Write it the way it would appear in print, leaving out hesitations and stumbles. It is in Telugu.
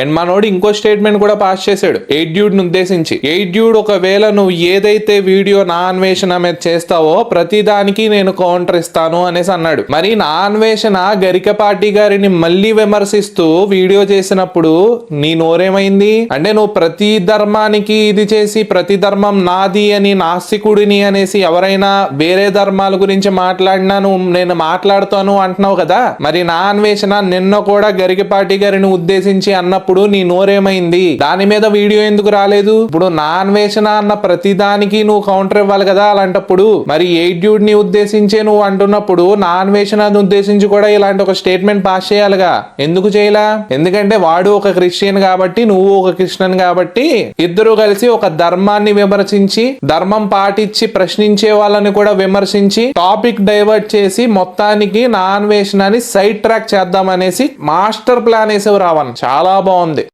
అండ్ మనోడు ఇంకో స్టేట్మెంట్ కూడా పాస్ చేశాడు ఎయిట్ డ్యూడ్ ని ఉద్దేశించి. ఎయిట్ డ్యూడ్, ఒకవేళ నువ్వు ఏదైతే వీడియో నా అన్వేషణ మీద చేస్తావో ప్రతి దానికి నేను కౌంటర్ ఇస్తాను అనేసి అన్నాడు. మరి నా అన్వేషణ గరికపాటి గారిని మళ్ళీ విమర్శిస్తూ వీడియో చేసినప్పుడు నీ నోరేమైంది? అంటే నువ్వు ప్రతి ధర్మానికి ఇది చేసి ప్రతి ధర్మం నాది అని, నాస్తికుడిని అనేసి ఎవరైనా వేరే ధర్మాల గురించి మాట్లాడినా నేను మాట్లాడుతాను అంటున్నావు కదా. మరి నా అన్వేషణ నిన్న కూడా గరికపాటి గారిని ఉద్దేశించి అన్నప్పుడు నీ నోరేమైంది? దాని మీద వీడియో ఎందుకు రాలేదు? ఇప్పుడు నా అన్వేషణ అన్న ప్రతి దానికి నువ్వు కౌంటర్ ఇవ్వాలి కదా. అలాంటప్పుడు మరి ఎయిట్ డ్యూడ్ ని ఉద్దేశించే నువ్వు అంటున్నప్పుడు నా అన్వేషణ ఉద్దేశించి కూడా ఇలాంటి ఒక స్టేట్మెంట్ పాస్ చేయాలిగా. ఎందుకు చేయలా? ఎందుకంటే వాడు ఒక క్రిస్టియన్ కాబట్టి, నువ్వు ఒక క్రిస్టియన్ కాబట్టి ఇద్దరు కలిసి ఒక ధర్మాన్ని విమర్శించి, ధర్మం పాటించి ప్రశ్నించే వాళ్ళని కూడా విమర్శించి టాపిక్ డైవర్ట్ చేసి మొత్తానికి నా అన్వేషణని సైడ్ ట్రాక్ చేద్దామనేసి మాస్టర్ ప్లాన్ వేసేవి రావన్. చాలా బాగుంది.